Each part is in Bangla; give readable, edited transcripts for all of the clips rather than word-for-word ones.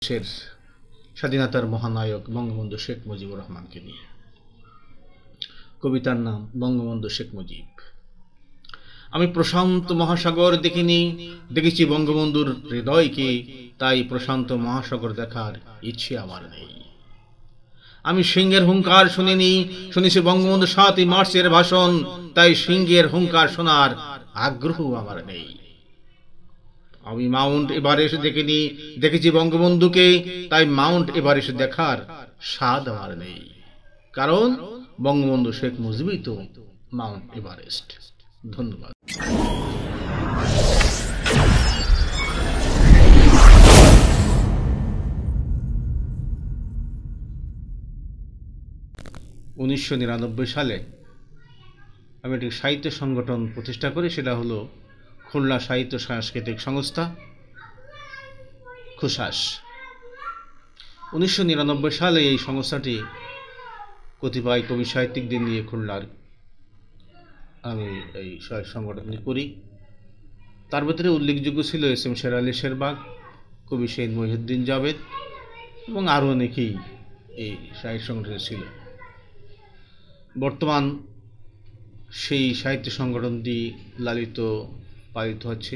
দেশের স্বাধীনতার মহানায়ক বঙ্গবন্ধু শেখ মুজিবুর রহমানকে নিয়ে। কবিতার নাম বঙ্গবন্ধু শেখ মুজিব। আমি প্রশান্ত মহাসাগর দেখিনি, দেখেছি বঙ্গবন্ধুর হৃদয়কে, তাই প্রশান্ত মহাসাগর দেখার ইচ্ছে আমার নেই। আমি সিংহের হুঙ্কার শুনিনি, শুনেছি বঙ্গবন্ধু ৭ই মার্চের ভাষণ, তাই সিংহের হুঙ্কার শোনার আগ্রহ আমার নেই। আমি মাউন্ট এভারেস্ট দেখিনি, দেখেছি বঙ্গবন্ধুকে, তাই মাউন্ট এভারেস্ট দেখার স্বাদ আমার নেই। কারণ বঙ্গবন্ধু শেখ মুজিবই তো মাউন্ট এভারেস্ট। ধন্যবাদ। (1999) সালে আমি একটি সাহিত্য সংগঠন প্রতিষ্ঠা করি, সেটা হলো খুলনা সাহিত্য সাংস্কৃতিক সংস্থা খুশাস। 1999 সালে এই সংস্থাটি কতিপয় কবি সাহিত্যিকদের নিয়ে খুলনার আমি এই সংগঠনটি করি। তার ভিতরে উল্লেখযোগ্য ছিল এস.এম. শের আলী শেরবাগ, কবি শহীদ মহিউদ্দিন জাবেদ এবং আরও অনেকেই এই সাহিত্য সংগঠনে ছিল। বর্তমান সেই সাহিত্য সংগঠনটি লালিত পালিত হচ্ছে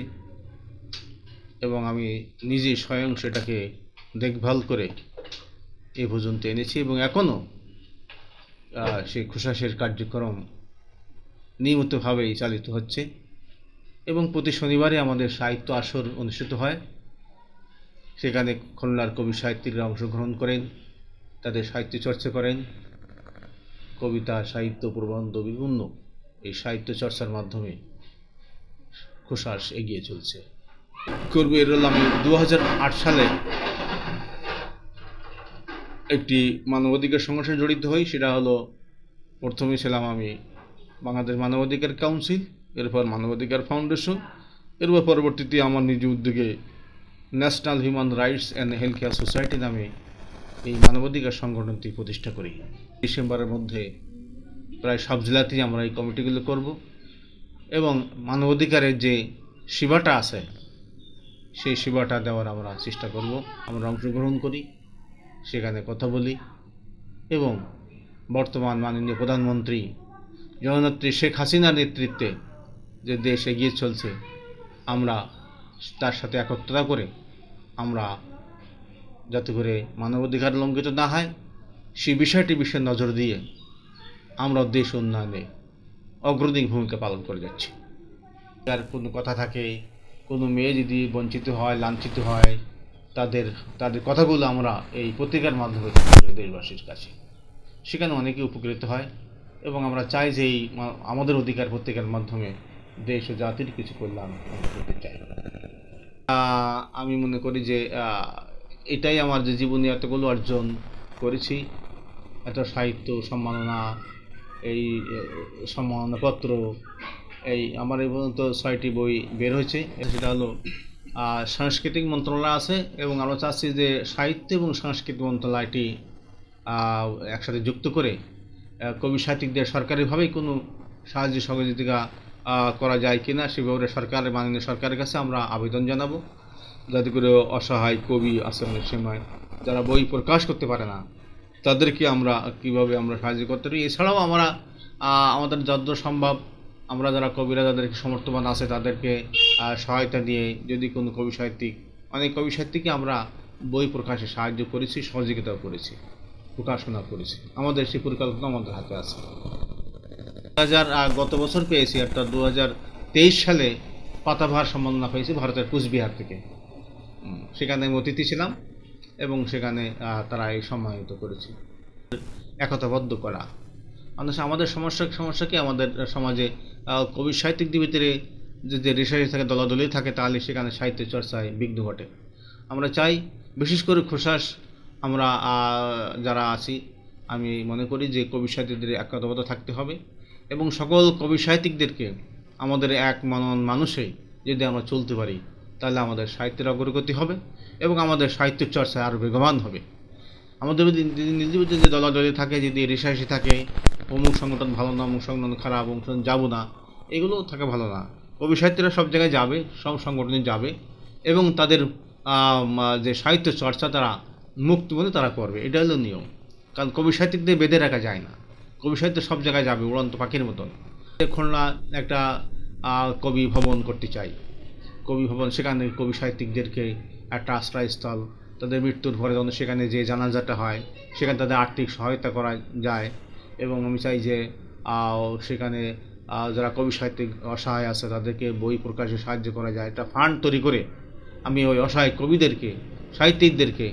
এবং আমি নিজে স্বয়ং সেটাকে দেখভাল করে এ পর্যন্ত এনেছি এবং এখনও সেই খুশাসের কার্যক্রম নিয়মিতভাবেই চালিত হচ্ছে এবং প্রতি শনিবারে আমাদের সাহিত্য আসর অনুষ্ঠিত হয়। সেখানে খুলনার কবি সাহিত্যিকরা অংশগ্রহণ করেন, তাদের সাহিত্য চর্চা করেন, কবিতা, সাহিত্য, প্রবন্ধ, বিভিন্ন এই সাহিত্য চর্চার মাধ্যমে খুশাস এগিয়ে চলছে। করব এর আমি 2008 সালে একটি মানবাধিকার সংগঠনে জড়িত হই। সেটা হলো, প্রথমে ছিলাম আমি বাংলাদেশ মানবাধিকার কাউন্সিল, এরপর মানবাধিকার ফাউন্ডেশন, এরপর পরবর্তীতে আমার নিজ উদ্যোগে national human rights and health care society নামে এই মানবাধিকার সংগঠনটি প্রতিষ্ঠা করি। ডিসেম্বরের মধ্যে প্রায় সব জেলাতেই আমরা এই কমিটিগুলো করব এবং মানবাধিকারের যে সেবাটা আছে সেই সেবাটা দেওয়ার আমরা চেষ্টা করব। আমরা অংশগ্রহণ করি, সেখানে কথা বলি এবং বর্তমান মাননীয় প্রধানমন্ত্রী জননেত্রী শেখ হাসিনার নেতৃত্বে যে দেশ এগিয়ে চলছে, আমরা তার সাথে একত্রতা করে আমরা যাতে করে মানবাধিকার লঙ্ঘিত না হয় সেই বিষয়টি বিষয়ে নজর দিয়ে আমরা দেশ উন্নয়নে অগ্রণী ভূমিকা পালন করে যাচ্ছি। আর কোনো কথা থাকে, কোনো মেয়ে যদি বঞ্চিত হয়, লাঞ্ছিত হয়, তাদের কথাগুলো আমরা এই পত্রিকার মাধ্যমে দেশবাসীর কাছে, সেখানে অনেকে উপকৃত হয় এবং আমরা চাই যে এই আমাদের অধিকার পত্রিকার মাধ্যমে দেশ ও জাতির কিছু কল্যাণ করতে চাই। আমি মনে করি যে এটাই আমার যে জীবনে এতগুলো অর্জন করেছি, এত সাহিত্য সম্মাননা, এই সম্মাননাপত্র, এই আমার এই পর্যন্ত 6টি বই বের হয়েছে। সেটা হলো সাংস্কৃতিক মন্ত্রণালয় আছে এবং আমরা চাচ্ছি যে সাহিত্য এবং সাংস্কৃতিক মন্ত্রণালয়টি একসাথে যুক্ত করে কবি সাহিত্যিকদের সরকারিভাবেই কোনো সাহায্য সহযোগিতা করা যায় কিনা সে ব্যাপারে মাননীয় সরকারের কাছে আমরা আবেদন জানাবো, যাতে করে অসহায় কবি আছে অনেক সময় যারা বই প্রকাশ করতে পারে না, তাদেরকে আমরা কিভাবে আমরা সাহায্য করতে পারি। এছাড়াও আমরা আমাদের যতদূর সম্ভব আমরা যারা কবিরা যাদেরকে সমর্থবান আছে তাদেরকে সহায়তা দিয়ে যদি কোনো কবি সাহিত্যিক, অনেক কবি সাহিত্যিককে আমরা বই প্রকাশে সাহায্য করেছি, সহযোগিতাও করেছি, প্রকাশনা করেছি। আমাদের সেই পরিকল্পনা আমাদের হাতে আছে। গত বছর পেয়েছি, অর্থাৎ 2023 সালে পাতাবাহার সম্মাননা পেয়েছি ভারতের কুচবিহার থেকে। সেখানে আমি অতিথি ছিলাম এবং সেখানে তারা এই সম্মানিত করেছে। একতাবদ্ধ করা আমাদের সমস্যা কি, আমাদের সমাজে কবি সাহিত্যিকদের ভিতরে যদি রেশারেশি থাকে, দলাদলি থাকে, তাহলে সেখানে সাহিত্য চর্চায় বিঘ্ন ঘটে। আমরা চাই বিশেষ করে খুশাস আমরা যারা আছি, আমি মনে করি যে কবি সাহিত্যিকদের একতাবদ্ধ থাকতে হবে এবং সকল কবি সাহিত্যিকদেরকে আমাদের এক মানুষে যদি আমরা চলতে পারি তাহলে আমাদের সাহিত্যের অগ্রগতি হবে এবং আমাদের সাহিত্য চর্চা আরও বেগবান হবে। আমাদের নিজেদের যে দলাদলি থাকে, যদি রেশারেশি থাকে, অমুক সংগঠন ভালো না, অমুক সংগঠন খারাপ, অমুক সংগঠন যাবো না, এগুলো থাকা ভালো না। কবি সাহিত্যিকরা সব জায়গায় যাবে, সব সংগঠনে যাবে এবং তাদের যে সাহিত্য চর্চা তারা মুক্ত মনে তারা করবে, এটা হলো নিয়ম। কারণ কবি সাহিত্যিকদের বেঁধে রাখা যায় না, কবি সাহিত্য সব জায়গায় যাবে উড়ন্ত পাখির মতন। খুলনা একটা কবি ভবন করতে চাই, কবি ভবন, সেখানে কবি সাহিত্যিকদেরকে একটা আশ্রয়স্থল, তাদের মৃত্যুর পরে যেন সেখানে যে জানাজাটা হয় সেখানে তাদের আর্থিক সহায়তা করা যায়। এবং আমি চাই যে সেখানে যারা কবি সাহিত্যিক অসহায় আছে তাদেরকে বই প্রকাশে সাহায্য করা যায়, একটা ফান্ড তৈরি করে আমি ওই অসহায় কবিদেরকে, সাহিত্যিকদেরকে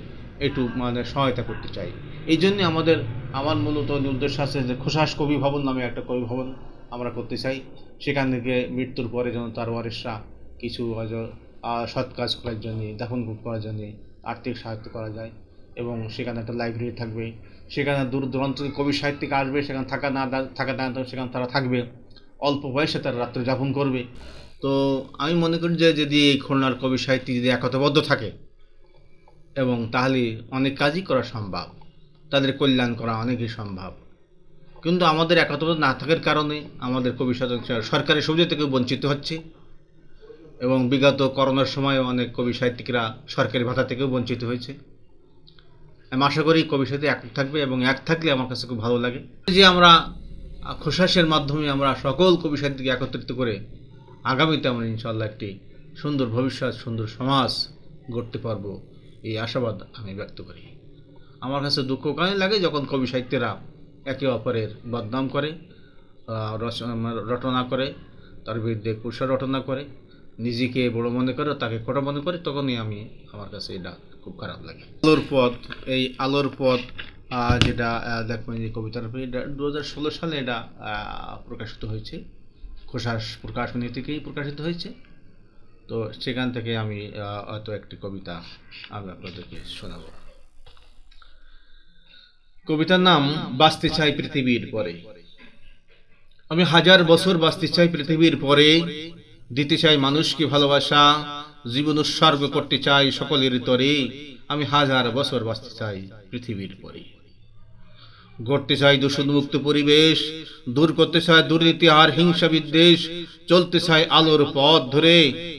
একটু মানে সহায়তা করতে চাই। এই জন্যে আমার মূলত উদ্দেশ্য আছে যে খোসাস কবি ভবন নামে একটা কবি ভবন আমরা করতে চাই। সেখান থেকে মৃত্যুর পরে যেন তার ওয়ারিশরা কিছু হয়তো সৎ কাজ করার জন্যে, দাফন করার জন্যে আর্থিক সাহায্য করা যায়। এবং সেখানে একটা লাইব্রেরি থাকবে, সেখানে দূর দূরান্ত কবি সাহিত্যিক আসবে, সেখানে থাকা না সেখানে তারা থাকবে, অল্প বয়সে তারা রাত্রে যাপন করবে। তো আমি মনে করি যে যদি এই খুলনার কবি সাহিত্যিক যদি একতাবদ্ধ থাকে এবং তাহলে অনেক কাজই করা সম্ভব, তাদের কল্যাণ করা অনেকই সম্ভব। কিন্তু আমাদের একতাবদ্ধ না থাকার কারণে আমাদের কবি সরকারি সুবিধা থেকে বঞ্চিত হচ্ছে। এবং বিগত করোনার সময় অনেক কবি সাহিত্যিকরা সরকারি ভাতা থেকেও বঞ্চিত হয়েছে। আমি আশা করি কবি সাহিত্য এক থাকবে, এবং এক থাকলে আমার কাছে খুব ভালো লাগে যে আমরা খোসাসের মাধ্যমে আমরা সকল কবি সাহিত্যকে একত্রিত করে আগামীতে আমরা ইনশাআল্লাহ একটি সুন্দর ভবিষ্যৎ, সুন্দর সমাজ গড়তে পারবো, এই আশাবাদ আমি ব্যক্ত করি। আমার কাছে দুঃখ কানে লাগে যখন কবি সাহিত্যেরা একে অপরের বদনাম করে, রটনা করে, তার বিরুদ্ধে কুৎসা রটনা করে, নিজেকে বড় মনে করে, তাকে ছোট মনে করে, তখনই আমার কাছে এটা খুব খারাপ লাগে। আলোর পথ, এই আলোর পথ যেটা দেখবেন যে কবিতার, এটা 2016 সালে এটা প্রকাশিত হয়েছে, খোসাস প্রকাশনী থেকেই প্রকাশিত হয়েছে। তো সেখান থেকে আমি হয়তো একটি কবিতা আমি আপনাদেরকে শোনাব। কবিতার নাম বাঁচতে চাই পৃথিবীর পরে। আমি 1000 বছর বাঁচতে চাই পৃথিবীর পরে, দিতে চাই মানুষকে ভালোবাসা, জীবন উৎসর্গ করতে চাই সকলের তরে। আমি 1000 বছর বাঁচতে চাই পৃথিবীর পরে। গড়তে চাই দূষণমুক্ত পরিবেশ, দূর করতে চাই দুর্নীতি আর হিংসা বিদ্বেষ, চলতে চাই আলোর পথ ধরে।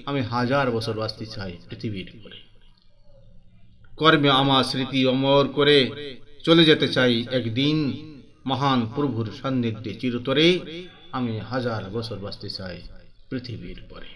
আমি 1000 বছর বাঁচতে চাই পৃথিবীর পরে। কর্মে আমার স্মৃতি অমর করে চলে যেতে চাই একদিন মহান প্রভুর সান্নিধ্যে চিরতরে। আমি 1000 বছর বাঁচতে চাই পৃথিবীর পরে।